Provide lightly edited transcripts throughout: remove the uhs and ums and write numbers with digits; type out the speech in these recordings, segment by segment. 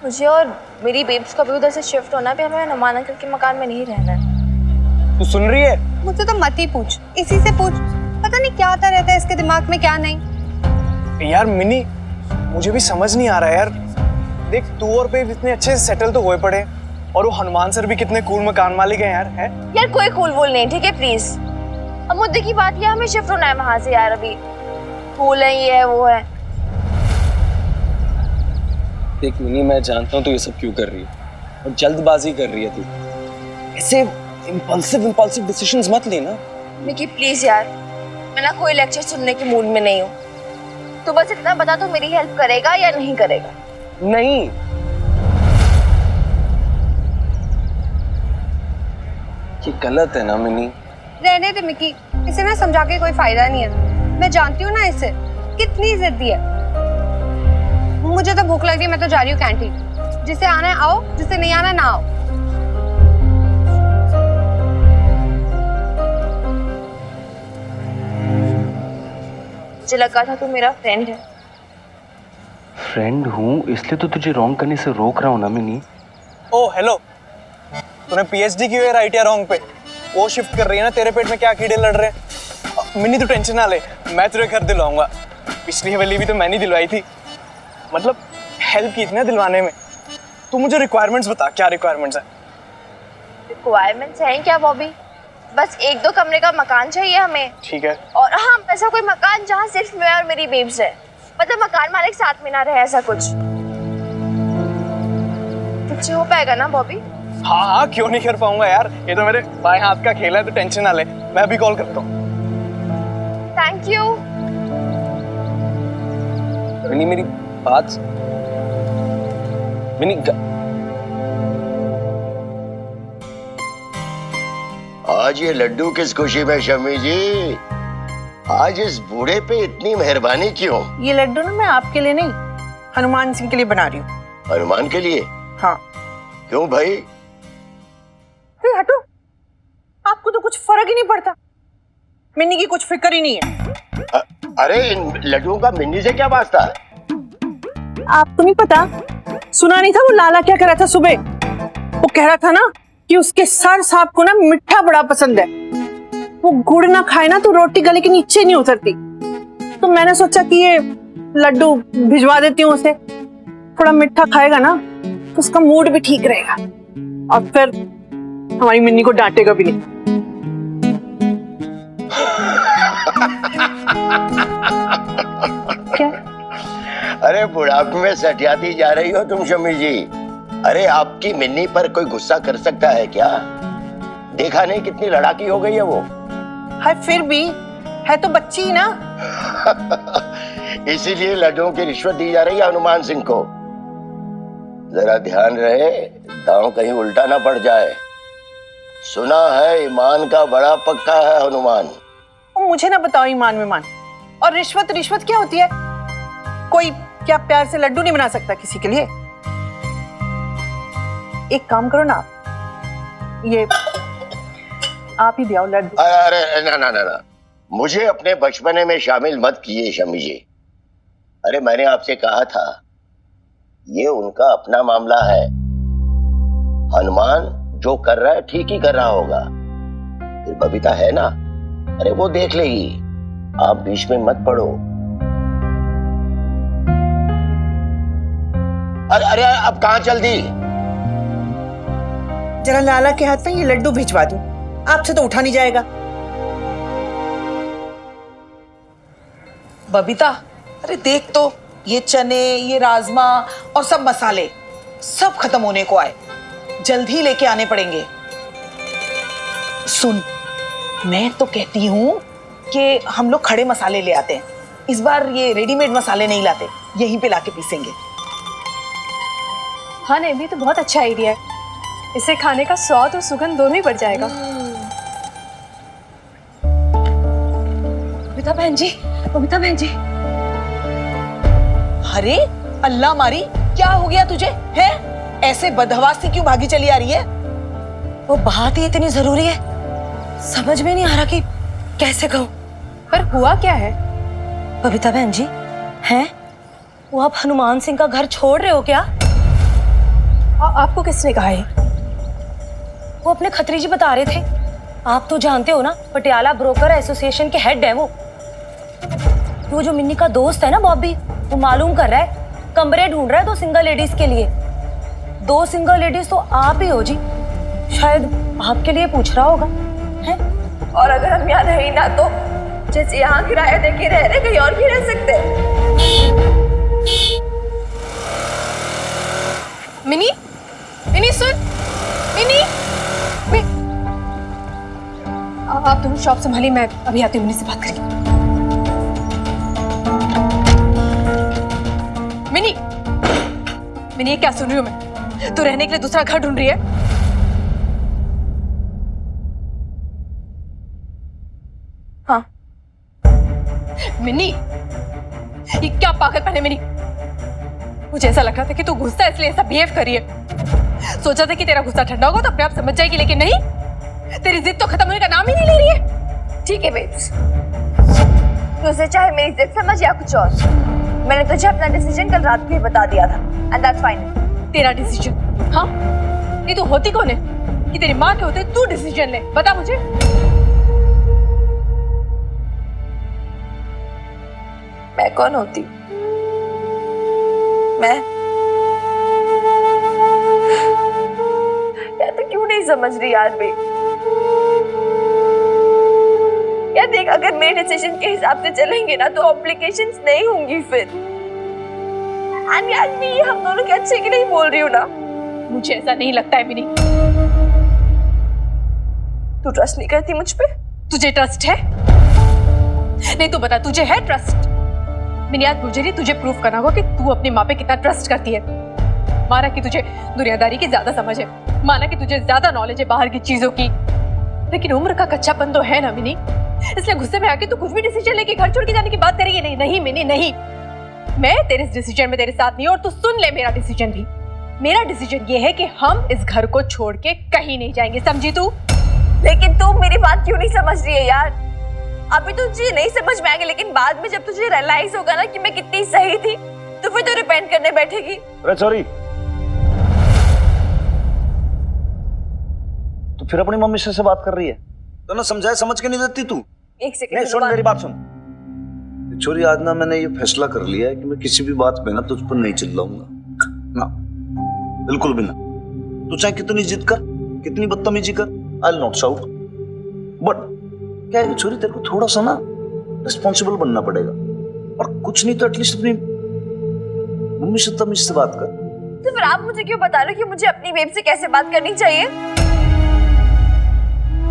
मुझे और मेरी बेब्स को भी उधर से शिफ्ट होना है, भी हमें हनुमान अंकल के मकान में नहीं रहना है। तू सुन रही है? मुझसे तो मत ही पूछ, इसी से पूछ। पता नहीं क्या आता रहता है इसके दिमाग में, क्या नहीं। यार मिनी, मुझे भी समझ नहीं आ रहा है यार। देख, तू और बेब इतने अच्छे से सेटल तो हुए पड़े, और वो हनुमान सर भी कितने कूल मकान मालिक हैं यार। है यार कोई कूल वूल नहीं, ठीक है प्लीज। अब मुद्दे की बात ये, हमें शिफ्ट होना है वहां से यार। अभी कूल है, ये है वो है। देख मिनी, मैं जानता हूँ तू ये सब क्यों कर रही है और जल्दबाजी कर रही है तू। ऐसे इम्पल्सिव डिसीजंस मत लेना। निकी प्लीज यार, मैं ना कोई लेक्चर सुनने के मूड में नहीं हूँ। तो बस इतना बता, तो मेरी हेल्प करेगा या नहीं करेगा? नहीं, ये गलत है ना मिनी। रहने दे मिकी, इसे ना समझा के कोई फायदा नहीं है। मैं जानती हूँ ना इसे, कितनी जिद्दी है। मुझे तो भूख लग रही है, मैं तो जा रही हूँ कैंटीन। जिसे आना है आओ, जिसे नहीं आना ना आओ। मुझे लगा था तू मेरा फ्रेंड है। फ्रेंड हूँ इसलिए तो तुझे रॉन्ग करने से रोक रहा हूँ ना मिनी। ओ हेलो, तूने पीएचडी की है राइट या रॉन्ग पे? वो शिफ्ट कर रही है ना, तेरे पेट में क्या कीड़े लड़ रहे हैं। मिनी तू टेंशन ना ले, मैं तुझे घर दिलवाऊंगा। पिछली हवेली भी तो मैंने दिलवाई थी, मतलब हेल्प की थी ना दिलवाने में। तू मुझे रिक्वायरमेंट्स बता, क्या रिक्वायरमेंट्स है? रिक्वायरमेंट्स हैं क्या बॉबी? बस 1-2 कमरे का मकान चाहिए हमें। ठीक है। और हाँ, ऐसा कोई मकान जहाँ सिर्फ मैं और मेरी बेब्स है, मतलब मकान मालिक साथ में ना रहे, ऐसा कुछ। तुझसे हो पाएगा ना बॉबी? हाँ हाँ, क्यों नहीं कर पाऊंगा यार, ये तो मेरे बाएं हाथ का खेल है, तो टेंशन ना ले, मैं अभी कॉल करता हूँ। Thank you. मिनी मेरी बात मिनी आज ये लड्डू किस खुशी में शमी जी? आज इस बूढ़े पे इतनी मेहरबानी क्यों? ये लड्डू ना मैं आपके लिए नहीं, हनुमान सिंह के लिए बना रही हूँ। हनुमान के लिए? हाँ। क्यों भाई? हटो, आपको तो कुछ फर्क ही नहीं पड़ता। मिन्नी की कुछ फिक्र ही नहीं है। अरे इन लड्डुओं का मिन्नी से क्या वास्ता? आपको नहीं पता? सुना नहीं था वो लाला क्या कह रहा था सुबह? वो कह रहा था ना कि उसके सर साहब को ना मिठा बड़ा पसंद है। वो गुड़ ना खाए ना तो रोटी गले के नीचे नहीं उतरती। तो मैंने सोचा कि ये लड्डू भिजवा देती हूँ उसे, थोड़ा मिठा खाएगा ना तो उसका मूड भी ठीक रहेगा, और फिर हमारी मिन्नी को डांटेगा भी नहीं। क्या? अरे बुढ़ापे में सटियाती जा रही हो तुम शमी जी। अरे आपकी मिन्नी पर कोई गुस्सा कर सकता है क्या? देखा नहीं कितनी लड़ाकी हो गई है वो। हाय, फिर भी है तो बच्ची ही ना। इसीलिए लड्डुओं की रिश्वत दी जा रही है हनुमान सिंह को। जरा ध्यान रहे, दांव कहीं उल्टा ना पड़ जाए। सुना है ईमान का बड़ा पक्का है हनुमान। मुझे ना बताओ ईमान विमान और रिश्वत। रिश्वत क्या होती है? कोई क्या प्यार से लड्डू नहीं बना सकता किसी के लिए? एक काम करो ना, ये आप ही दियाओ लड्डू। अरे ना ना ना ना, मुझे अपने बचपने में शामिल मत कीजिए शमी जी। अरे मैंने आपसे कहा था, ये उनका अपना मामला है। हनुमान जो कर रहा है ठीक ही कर रहा होगा। फिर बबीता है ना, अरे वो देख लेगी, आप बीच में मत पड़ो। अरे अरे अब कहां चल दी? जरा लाला के हाथ में ये लड्डू भिजवा दूं, आपसे तो उठा नहीं जाएगा। बबीता, अरे देख तो, ये चने, ये राजमा और सब मसाले सब खत्म होने को आए, जल्द ही लेके आने पड़ेंगे। सुन, मैं तो कहती हूँ कि हम लोग खड़े मसाले ले आते हैं। इस बार ये रेडीमेड मसाले नहीं लाते, यहीं पे लाके पीसेंगे। हाँ नहीं, भी तो बहुत अच्छा आइडिया है। इसे खाने का स्वाद और सुगंध दोनों ही बढ़ जाएगा। बबीता बहन जी, बबीता बहन जी। अरे अल्लाह मारी, क्या हो गया तुझे? है ऐसे बदहवास से क्यों भागी चली आ रही है? वो बात ही इतनी जरूरी है, समझ में नहीं आ रहा कि कैसे कहूं। पर हुआ क्या है? बबीता बहन जी, हैं वो आप हनुमान सिंह का घर छोड़ रहे हो क्या? आपको किसने कहा है? वो अपने खत्री जी बता रहे थे। आप तो जानते हो ना, पटियाला ब्रोकर एसोसिएशन के हेड है वो जो मिन्नी का दोस्त है ना बॉबी, वो मालूम कर रहा है, कमरे ढूंढ रहा है 2 सिंगल लेडीज के लिए। 2 सिंगल लेडीज तो आप ही हो जी, शायद आपके लिए पूछ रहा होगा है। और अगर हम यहाँ रहे ना तो जैसे यहाँ किराया देके रह रहे, कहीं और भी रह सकते हैं। मिनी, मिनी सुन, मिनी। आप दोनों शॉप संभालिए, मैं अभी आती हूँ, मिनी से बात करेंगे। मिनी, मिनी ये क्या सुन रही हूँ मैं? तू रहने के लिए दूसरा घर ढूंढ रही है? हाँ। मिनी, ये क्या पागलपन है मिनी? मुझे ऐसा लग रहा था कि तू गुस्सा इसलिए ऐसा बिहेव कर रही है। सोचा था कि तेरा गुस्सा ठंडा होगा तो अपने आप समझ जाएगी, लेकिन नहीं, तेरी जिद तो खत्म होने का नाम ही नहीं ले रही है। ठीक है बेब्स, तुझे चाहे मेरी जिद समझ या कुछ और, मैंने तुझे अपना डिसीजन कल रात को ही बता दिया था, एंड दैट्स फाइन। तेरा डिसीजन? हाँ, नहीं तो होती कौन है कि तेरी माँ के होते तू डिसीजन ले? बता मुझे। मैं कौन होती? मैं या तो क्यों नहीं समझ रही यार बे? यार देख, अगर मेरे डिसीजन के हिसाब से चलेंगे ना तो कॉम्प्लिकेशंस नहीं होंगी फिर। एंड यार मैं ये हम दोनों के अच्छे के लिए बोल रही हूँ ना। मुझे ऐसा नहीं लगता है मिनी। तू ट्रस्ट नहीं करती मुझ पे? तुझे ट्रस्ट है? नहीं तो बता, तुझे है ट्रस्ट? मिनी, आज मुझे नहीं, तुझे प्रूफ करना होगा कि तू अपनी माँ पे कितना ट्रस्ट करती है। माना कि तुझे दुनियादारी की ज्यादा समझ है, माना कि तुझे ज्यादा नॉलेज है बाहर की चीजों की, लेकिन उम्र का कच्चापन तो है ना मिनी। इसलिए गुस्से में आके तू कुछ भी डिसीजन लेके घर छोड़ के जाने की बात करेगी? नहीं नहीं मिनी, नहीं, मैं तेरे इस डिसीजन में तेरे साथ नहीं। और तू सुन ले मेरा डिसीजन भी। मेरा डिसीजन ये है कि हम इस घर को छोड़ के कहीं नहीं जाएंगे, समझी तू? लेकिन तू मेरी बात क्यों नहीं समझ रही है यार? अभी तुझे नहीं समझ में आएगी, लेकिन बाद में जब तुझे रियलाइज होगा ना कि मैं कितनी सही थी, तो फिर तू रिपेंट करने बैठेगी। अरे सॉरी, तो फिर अपनी मम्मी से बात कर रही है तो ना समझाए, समझ के नहीं देती तू? एक सेकंड नहीं, सुन मेरी बात सुन छोरी, आज ना मैंने ये फैसला कर लिया है कि मैं किसी भी बात पे ना तुझ पर नहीं चिल्लाऊंगा ना, बिल्कुल भी ना। तू चाहे कितनी जिद कर, कितनी बदतमीजी कर, I will not shout. But क्या है छोरी, तेरे को थोड़ा सा ना रिस्पॉन्सिबल बनना पड़ेगा, और कुछ नहीं तो एटलीस्ट अपनी मम्मी से तमीज से बात कर। तो फिर आप मुझे क्यों बता रहे हो कि मुझे अपनी बेब से कैसे बात करनी चाहिए?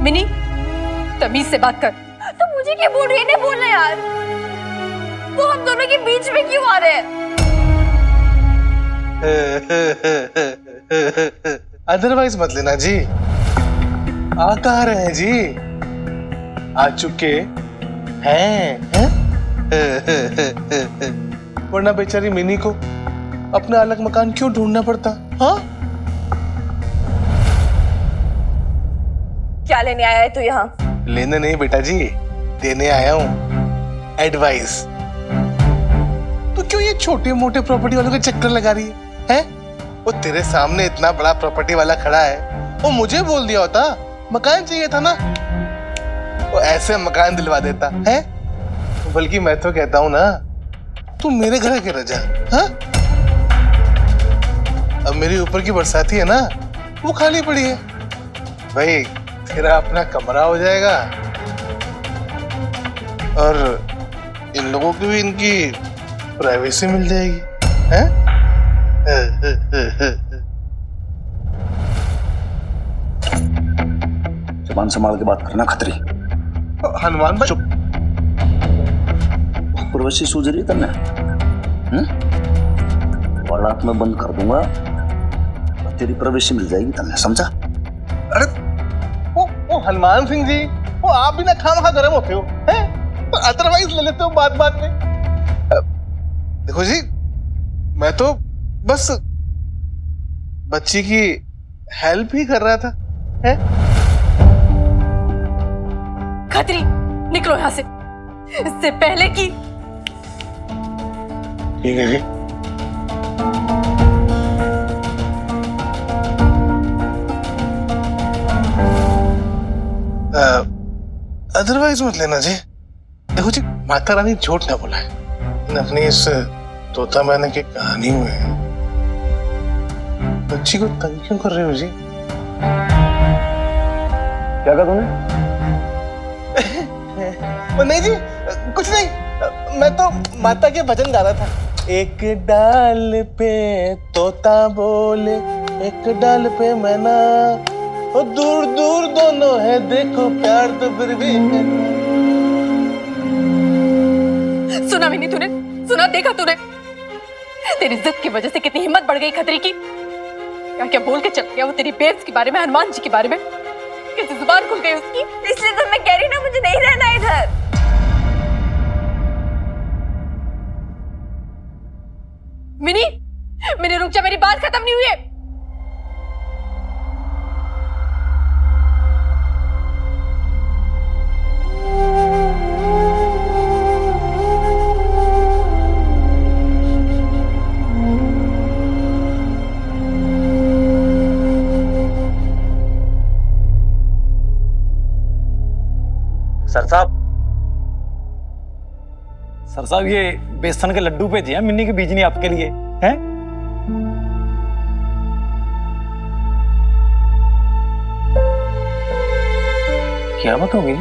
मिनी, तमीज से बात कर। तो मुझे क्या बोल रही है? नहीं बोलना यार, वो हम दोनों के बीच में क्यों आ रहे हैं? अदरवाइज मत लेना जी। आ कहाँ रहे हैं जी? आ चुके हैं? वरना बेचारी मिनी को अपना अलग मकान क्यों ढूंढना पड़ता? हाँ, क्या लेने आया है तू यहाँ? लेने नहीं बेटा जी, देने आया हूँ एडवाइस। तो क्यों ये छोटे मोटे प्रॉपर्टी वालों के चक्कर लगा रही है? वो तेरे सामने इतना बड़ा प्रॉपर्टी वाला खड़ा है, वो मुझे बोल दिया होता मकान चाहिए था ना, वो ऐसे मकान दिलवा देता है। बल्कि मैं तो कहता हूँ ना, तू मेरे घर आके रह जा। हाँ, अब मेरी ऊपर की बरसाती है ना, वो खाली पड़ी है भाई, तेरा अपना कमरा हो जाएगा और इन लोगों को भी इनकी प्राइवेसी मिल जाएगी। हैं? जबान संभाल के बात करना खतरी। हनुमान भाई, चुप। प्रवेशी सूझ रही तन्ने? वालात में बंद कर दूंगा, तेरी प्रवेशी मिल जाएगी तन्ने, समझा? अरे वो हनुमान सिंह जी, वो आप भी ना खामखा गर्म होते हो हैं? तो अदरवाइज ले लेते हो बात बात में। देखो जी, मैं तो बस बच्ची की हेल्प ही कर रहा था। हैं? खतरी, निकलो यहाँ से, इससे पहले कि अदरवाइज मत लेना जी। देखो जी, माता रानी झूठ ना बोला है। अपनी इस तोता मैना की कहानी में बच्ची को तंग क्यों कर रहे हो जी? क्या कहा तूने? नहीं जी, कुछ नहीं। मैं तो माता के भजन गा रहा था। एक डाल पे तोता बोले, एक डाल पे मैना, और दूर दूर दोनों है, देखो प्यार तो फिर भी है। सुना मिनी तूने? सुना, देखा तूने? तेरी जिद की वजह से कितनी हिम्मत बढ़ गई खतरी की। क्या क्या बोल के चल गया वो तेरी बेब्स के बारे में, हनुमान जी के बारे में। कैसे जुबान खुल गई उसकी। इसलिए तो मैं कह रही ना, मुझे नहीं रहना इधर। मिनी, मिनी रुक जा, मेरी बात खत्म नहीं हुई है। सर साहब, सर साहब, ये बेसन के लड्डू भेजे हैं मिन्नी की बीजनी आपके लिए हैं। क्या बात होगी?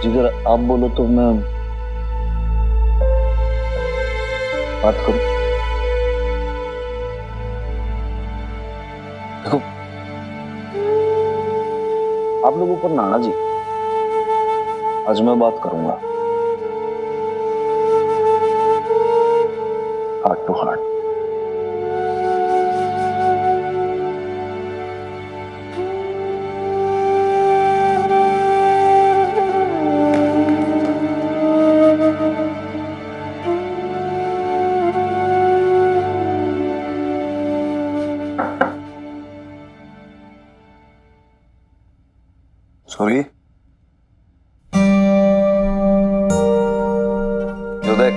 जिगर आप बोलो तो मैं बात करूं। देखो, आप लोगों पर नाना जी, आज मैं बात करूंगा हार्ट टू हार्ट। सॉरी, जो देख,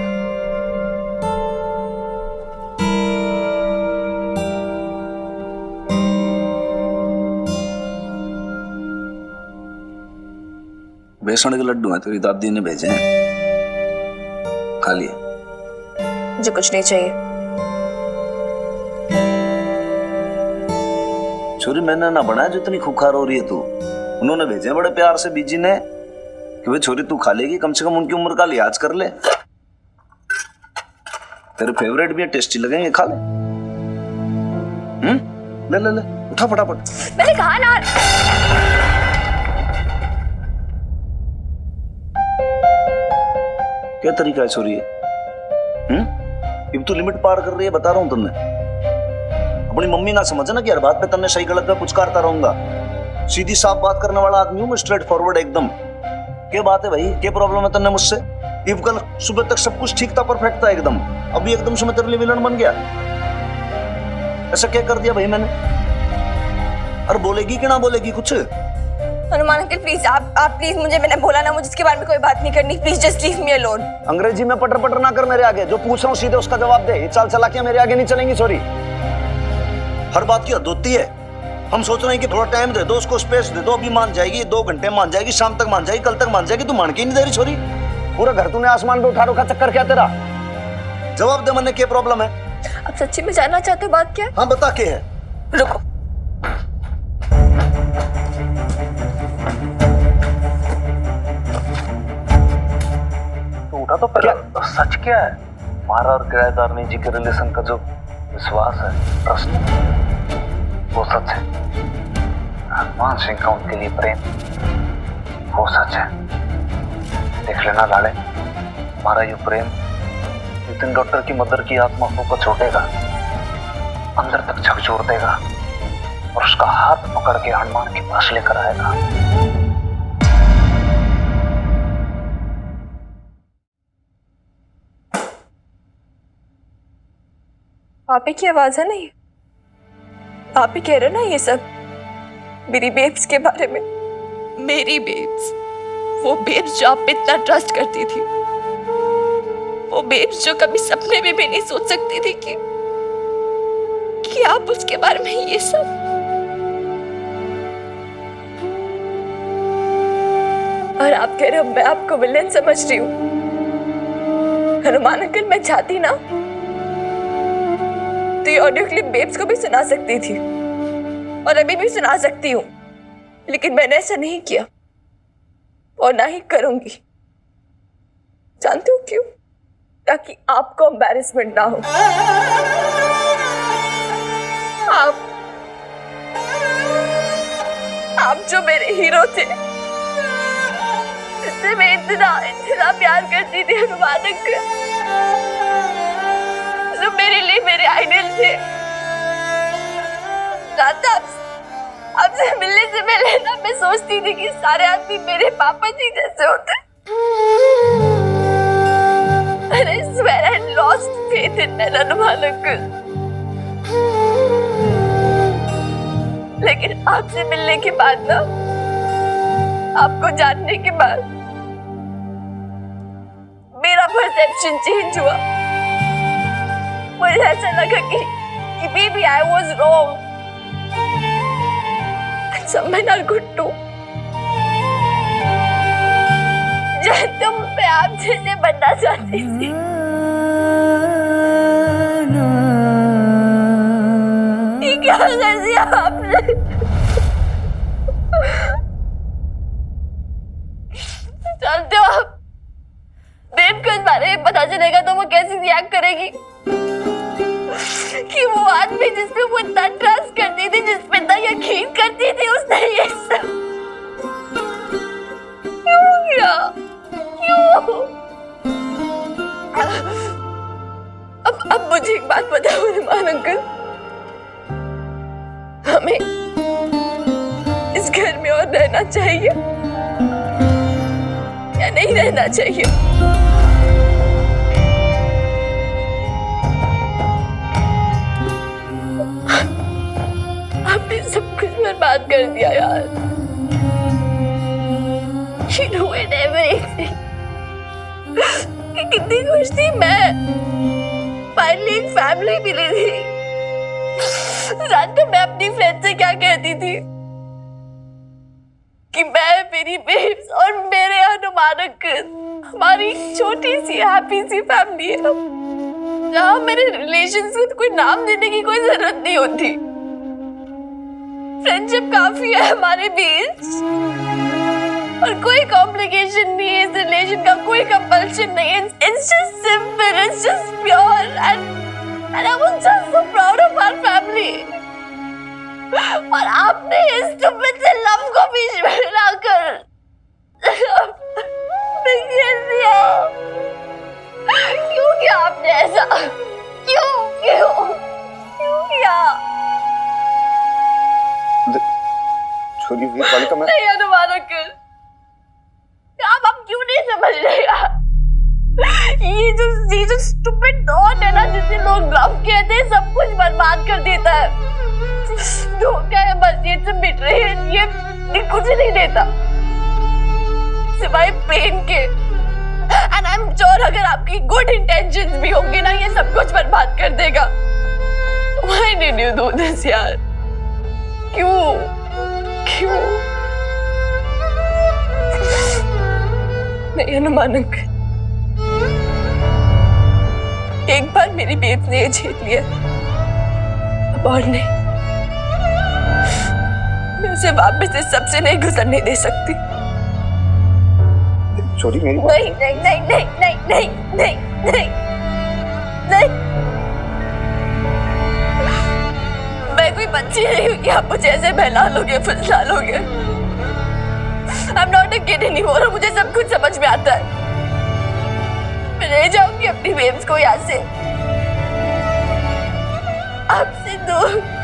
बेसन के लड्डू हैं, तेरी दादी ने भेजे हैं, खा लिए। मुझे कुछ नहीं चाहिए। छोरी, मैंने ना बनाया जो इतनी खुखार हो रही है तू। उन्होंने भेजे बड़े प्यार से बीजी ने कि भाई छोरी तू खा लेगी, कम से कम उनकी उम्र का लिहाज कर ले। तेरे फेवरेट भी है, टेस्टी लगेंगे, खा ले। ले ले ले, उठा फटाफट। मैंने कहा ना। क्या तरीका है छोरी? अब तू लिमिट पार कर रही है, बता रहा हूं तुमने। अपनी मम्मी ना समझना कि हर बात पे तन्ने सही गलत में पुचकारता रहूंगा। सीधी साफ बात करने वाला आदमी हूं मैं, स्ट्रेट फॉरवर्ड एकदम। क्या बात है भाई, क्या प्रॉब्लम है तन्ने मुझसे? इब कल सुबह तक सब कुछ ठीक था, परफेक्ट था एकदम, अभी एकदम से मैं तेरे लिए विलन बन गया। ऐसा क्या कर दिया भाई मैंने? अरे बोलेगी कि ना बोलेगी कुछ? हनुमान अंकल प्लीज, आप प्लीज, मैंने बोला ना, मुझे इसके बारे में कोई बात नहीं करनी। Please just leave me alone. अंग्रेजी में पटर पटर ना कर मेरे आगे, जो पूछ रहा हूँ सीधे उसका जवाब दे। ये चाल चला के मेरे आगे नहीं चलेंगी। सॉरी, हर बात की हद होती है। हम सोच रहे हैं कि थोड़ा टाइम दे दो उसको, स्पेस दे दो, अभी मान जाएगी, 2 घंटे मान जाएगी, शाम तक मान जाएगी, कल तक मान जाएगी। तू मान के नहीं दे रही छोरी। पूरा घर तूने आसमान पे उठा रखा, चक्कर क्या तेरा? जवाब दे, मैंने क्या प्रॉब्लम है? आप सच्ची में जानना चाहते हो बात क्या? हाँ बता के है। रुको। तो उठा तो क्या? सच क्या है? मारा और किराएदार ने जी के रिलेशन का जो विश्वास है, ट्रस्ट, वो सच है। हनुमान सिंह का उनके लिए प्रेम, वो सच है। देख लेना लाले, हमारा ये प्रेम नितिन डॉक्टर की मदर की आत्मा को छोड़ेगा, अंदर तक झकझोर देगा और उसका हाथ पकड़ के हनुमान के पास लेकर आएगा। आप ही की आवाज है ना ये? आप ही कह रहे ना ये सब मेरी बेब्स के बारे में? मेरी बेब्स, वो बेब्स जो आप पे इतना ट्रस्ट करती थी, वो बेब्स जो कभी सपने में भी नहीं सोच सकती थी कि कि आप उसके बारे में ये सब। और आप कह रहे हो मैं आपको विलेन समझ रही हूँ। हनुमान अंकल, मैं चाहती ना तो ये ऑडियो क्लिप बेब्स को भी सुना सकती थी और अभी भी सुना सकती हूँ, लेकिन मैंने ऐसा नहीं किया और ना ही करूंगी। जानते हो क्यों? ताकि आपको एम्बैरेसमेंट ना हो। आप जो मेरे हीरो थे, जिससे मैं इतना प्यार करती थी, हनुमान अंकल, जो मेरे लिए मेरे आइडल थे, आपसे मिलने से पहले ना मैं सोचती थी कि सारे आदमी मेरे पापा जी जैसे होते। And I swear I had lost faith in Hanuman uncle. लेकिन आपसे मिलने के बाद ना, आपको जानने के बाद मेरा परसेप्शन चेंज हुआ। मुझे ऐसा लगा कि maybe I was wrong and some men are good too। तुम पे आप जैसे बनना चाहती थी। ये क्या कर दिया आपने? जानते हो आप, देव को इस बारे में पता चलेगा तो वो कैसे रिएक्ट करेगी कि वो आदमी जिसपे वो इतना ट्रस्ट करती थी, जिसपे इतना यकीन करती थी, उसने ये सब क्यों किया? अब मुझे एक बात बताओ हनुमान अंकल, हमें इस घर में और रहना चाहिए या नहीं रहना चाहिए? आपने सब कुछ बर्बाद कर दिया यार। You ruined everything। कितनी खुश थी मैं, फाइनली एक फैमिली मिली थी। जानते मैं अपनी फ्रेंड से क्या कहती थी कि मैं, मेरी बेब्स और मेरे हनुमान अंकल, हमारी छोटी सी हैप्पी सी फैमिली है जहाँ मेरे रिलेशंस को कोई नाम देने की कोई जरूरत नहीं होती। फ्रेंडशिप काफी है हमारे बीच और कोई कॉम्प्लिकेशन नहीं है इस रिलेशन का, कोई कंपल्शन नहीं है। It's just simple, it's just pure and I was just so proud of our family। और आपने इस stupid से लव को बीच में लाकर क्यों किया आपने ऐसा? क्यों क्यों क्यों किया? छोरी वीरपाल का मैं नहीं हनुमान अंकल, आप क्यों नहीं समझ रहे यार? ये जो स्टूपिड थॉट है ना, जिसे लोग लव कहते हैं, सब कुछ बर्बाद कर देता है। धोखा है बस, ये सब बिट्रेयल, ये कुछ नहीं देता सिवाय पेन के। एंड आई एम श्योर अगर आपकी गुड इंटेंशंस भी होंगे ना, ये सब कुछ बर्बाद कर देगा। Why did you do this यार? क्यों क्यों? नहीं हनुमान अंकल, एक बार मेरी बेब ने ये झेल लिया, अब और नहीं। मैं उसे वापस इस सबसे नहीं गुजरने दे सकती। छोरी मेरी नहीं नहीं नहीं नहीं नहीं नहीं नहीं नहीं नहीं, मैं कोई बच्ची नहीं हूँ कि आप मुझे ऐसे बहला लोगे, फुसला लोगे। I'm not a kid anymore, और मुझे सब कुछ समझ में आता है। मैं ले जाऊंगी अपनी बेब्स को यहाँ से, आपसे दूर।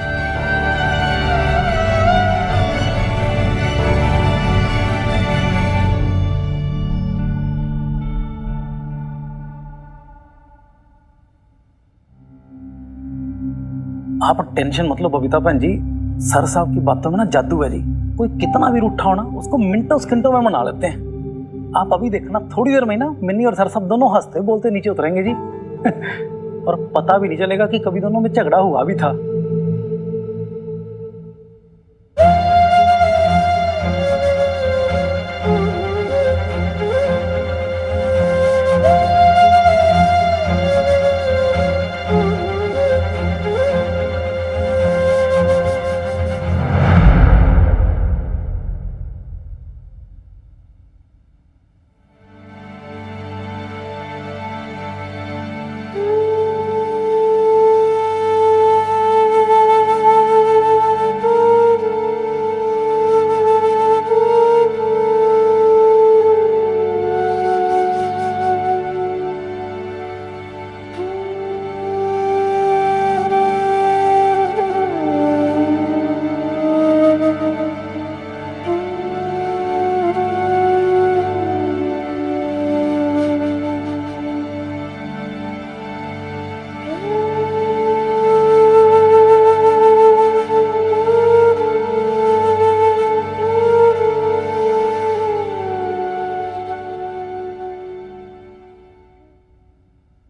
आप टेंशन मतलब बबीता बहन जी, सर साहब की बातों में ना जादू है जी। कोई कितना भी रूठा होना उसको मिनटों सेकंडों में मना लेते हैं। आप अभी देखना, थोड़ी देर में ना मिन्नी और सर साहब दोनों हंसते बोलते नीचे उतरेंगे जी। और पता भी नहीं चलेगा कि कभी दोनों में झगड़ा हुआ भी था।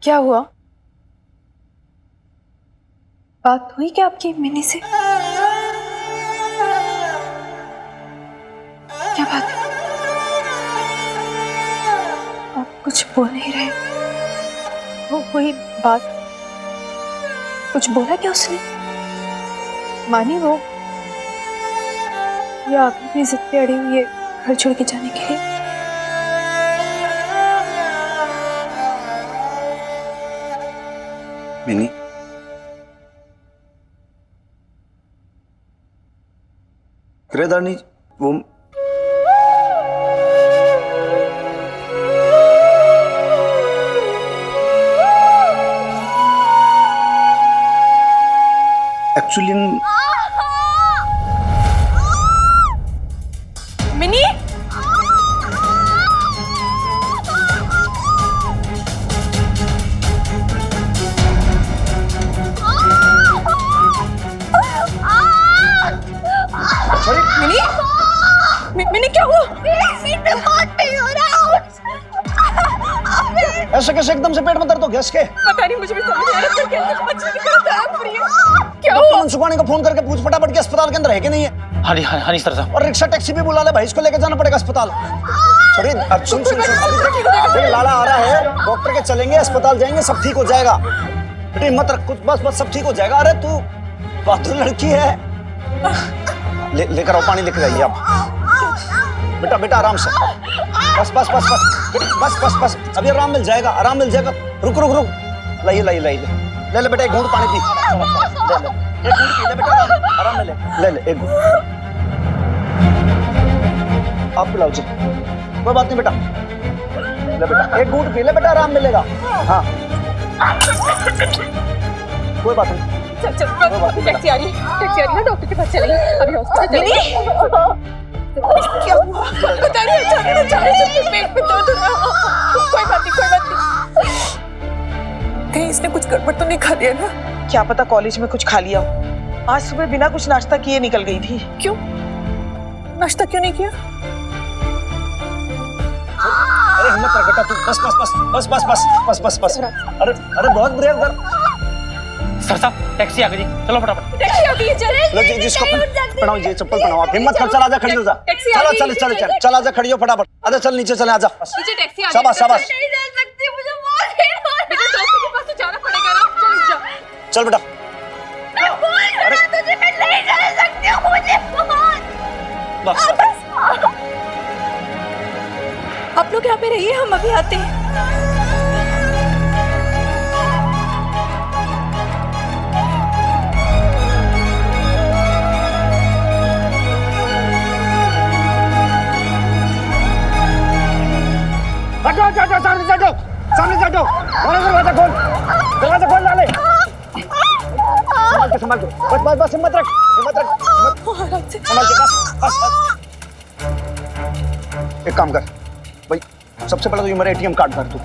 क्या हुआ? बात हुई क्या आपकी मिनी से? क्या बात है? आप कुछ बोल नहीं रहे। वो हुई बात, कुछ बोला क्या उसने? मानी वो, या अभी भी जिद पे अड़ी हुई है घर छोड़ के जाने के लिए? मिनी, किरेदारनी, वो एक्चुअली मिनी, मिनी क्या हुआ? ऐसे कैसे एकदम से पेट में दर्द हो गया इसके? पता नहीं, मुझे भी समझ नहीं आ रहा कैसे बच्चे की तरह तड़प रही है। क्या डॉक्टर हुआ? मनसुखानी को फोन करके पूछ फटाफट के अस्पताल के अंदर है कि नहीं है। हाँ जी सर साहब। और रिक्शा टैक्सी भी बुला ले भाई, इसको लेकर जाना पड़ेगा अस्पताल। सॉरी, सुन सुन सुन, अभी देख लाला आ रहा है, डॉक्टर के चलेंगे, अस्पताल जाएंगे, सब ठीक हो जाएगा। बेटे हिम्मत रख, कुछ बस बस सब ठीक हो जाएगा। अरे तू बहादुर लड़की है। लेकर आओ, पानी लेकर आइए आप। बेटा बेटा आराम से, बस बस बस बस बस बस बस, अभी आराम मिल जाएगा, आराम मिल जाएगा। रुक रुक रुक, लाइए लाइए लाइए, ले ले बेटा एक घूंट पानी पी, ले ले एक घूंट पी ले बेटा, आराम में ले ले एक घूंट। आप पिलाओ जी, कोई बात नहीं बेटा, ले बेटा एक घूंट पी ले बेटा, आराम मिलेगा। हाँ कोई बात नहीं। चल चल, टैक्सी आ रही है ना, डॉक्टर के पास चलेंगे, अभी हॉस्पिटल चलेंगे। क्या हुआ? पता नहीं, अचानक से पेट में दर्द हो रहा। कोई बात नहीं। कहीं इसने कुछ गड़बड़ तो नहीं खा दिया ना? क्या पता कॉलेज में कुछ खा लिया हो। आज सुबह बिना कुछ नाश्ता किए निकल गई थी। क्यों? नाश्ता क्यों नहीं किया? अरे हिम्मत रख बेटा तू, बस बस बस बस बस बस बस बस बस। अरे अरे बहुत ब्रेव कर। सर साहब टैक्सी आ गई जी, चलो फटाफट। टैक्सी आ गई है, चल। लो जी जिसको पहनाओ, ये चप्पल पहनाओ, आप हिम्मत कर, चल आजा खड़ी हो जा, चल चल चल चल चल आजा खड़ी हो फटाफट, आजा चल नीचे चले आजा, नीचे टैक्सी आ गई। शाबाश शाबाश, नहीं जा सकती, मुझे बहुत पीड़ हो रहा है। बेटा डॉक्टर के पास तो जाना पड़ेगा ना, चल जा। चल बेटा। अरे तुझे मैं नहीं जा सकती हूँ, मुझे बस आप लोग यहाँ पे रहिए, हम अभी आते हैं। हटो सामने से हटो, सामने से हटो, दरवाजा खोल डाले, संभाल के बस बस बस, हिम्मत रख संभाल के, बस बस। एक काम कर भाई, सबसे पहले तो ये मेरा एटीएम कार्ड भर तू,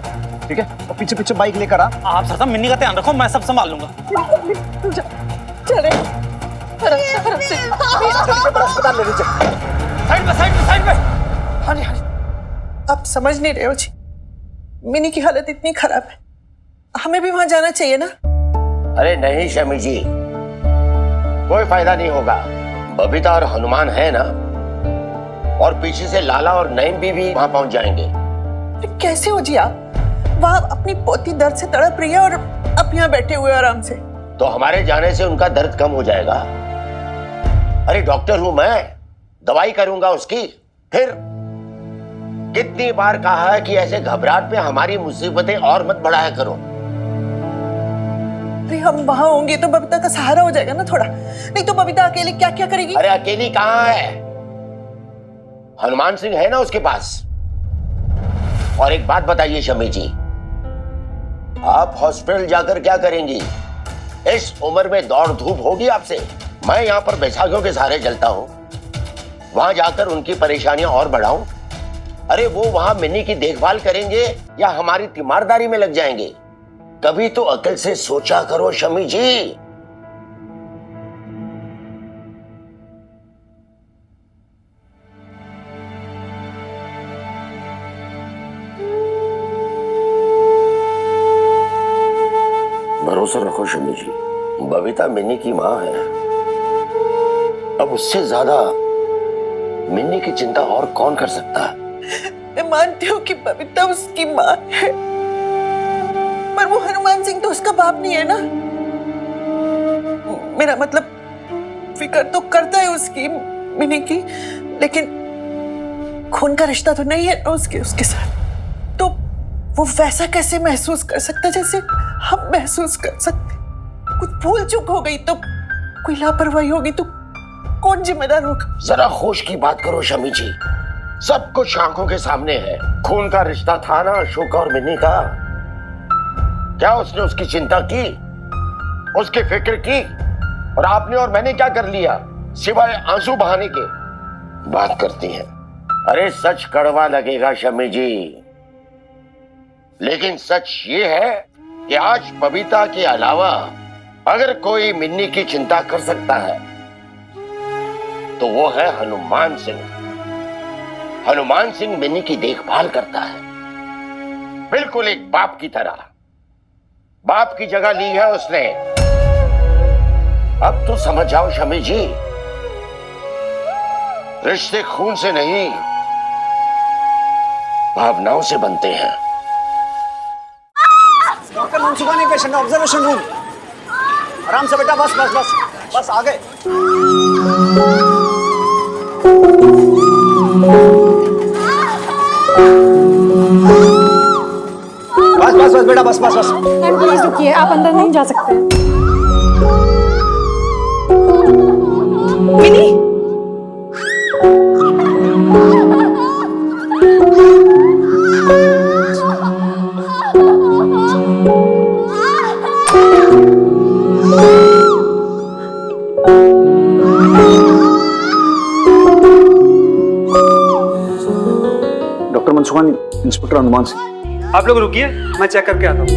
ठीक है, और पीछे पीछे बाइक लेकर आ। आप सर साहब मिन्नी का ध्यान रखो, मैं सब संभाल लूंगा। चले आराम से। अस्पताल ले लीजिए। साइड पे। हाँ जी हाँ जी, आप समझ नहीं रहे हो जी, मिनी की हालत इतनी खराब है, हमें भी वहां जाना चाहिए ना। अरे नहीं शमी जी, कोई फायदा नहीं होगा। बबीता और हनुमान है ना, और पीछे से लाला और नईम भी वहां पहुंच जाएंगे। कैसे हो जी आप? वहां अपनी पोती दर्द से तड़प रही है और आप यहाँ बैठे हुए आराम से। तो हमारे जाने से उनका दर्द कम हो जाएगा। अरे डॉक्टर हूं मैं, दवाई करूंगा उसकी। फिर कितनी बार कहा है कि ऐसे घबराहट पे हमारी मुसीबतें और मत बढ़ाया करो। अरे हम वहां होंगे तो बबीता का सहारा हो जाएगा ना थोड़ा, नहीं तो बबीता अकेले क्या क्या करेगी? अरे अकेली कहाँ है, हनुमान सिंह है ना उसके पास। और एक बात बताइए शमी जी, आप हॉस्पिटल जाकर क्या करेंगी? इस उम्र में दौड़ धूप होगी आपसे? मैं यहाँ पर बैसाखियों के सहारे चलता हूँ, वहां जाकर उनकी परेशानियां और बढ़ाऊं? अरे वो वहां मिन्नी की देखभाल करेंगे या हमारी तीमारदारी में लग जाएंगे? कभी तो अकल से सोचा करो शमी जी। भरोसा रखो शमी जी, बबीता मिन्नी की माँ है। अब उससे ज्यादा मिन्नी की चिंता और कौन कर सकता है? मैं मानती हूँ कि बबीता उसकी माँ है, पर वो हनुमान सिंह तो उसका बाप नहीं है ना। मेरा मतलब फिक्र तो करता है उसकी, मिन्नी की, लेकिन खून का रिश्ता तो नहीं है ना उसके साथ। तो वो वैसा कैसे महसूस कर सकता है जैसे हम महसूस कर सकते? कुछ भूल चूक हो गई तो, कोई लापरवाही होगी तो कौन जिम्मेदार होगा? जरा होश की बात करो शमी जी, सब कुछ आंखों के सामने है। खून का रिश्ता था ना अशोक और मिन्नी का। क्या उसने उसकी चिंता की, उसकी फिक्र की? और आपने और मैंने क्या कर लिया सिवाय आंसू बहाने के? बात करती हैं। अरे सच कड़वा लगेगा शमी जी, लेकिन सच ये है कि आज बबीता के अलावा अगर कोई मिन्नी की चिंता कर सकता है तो वो है हनुमान सिंह। हनुमान सिंह मिन्नी की देखभाल करता है, बिल्कुल एक बाप की तरह। बाप की जगह ली है उसने। अब तो समझ जाओ शमी जी, रिश्ते खून से नहीं भावनाओं से बनते हैं। Doctor Mansukhani patient observation room. आराम से बेटा, बस बस बस बस आ गए। बस बस बस बेटा, बस बस बस। प्लीज रुकिए, आप अंदर नहीं जा सकते। Mini, doctor Mansukhani, inspector Hanuman Singh. आप लोग रुकिए, मैं चेक करके आता हूँ।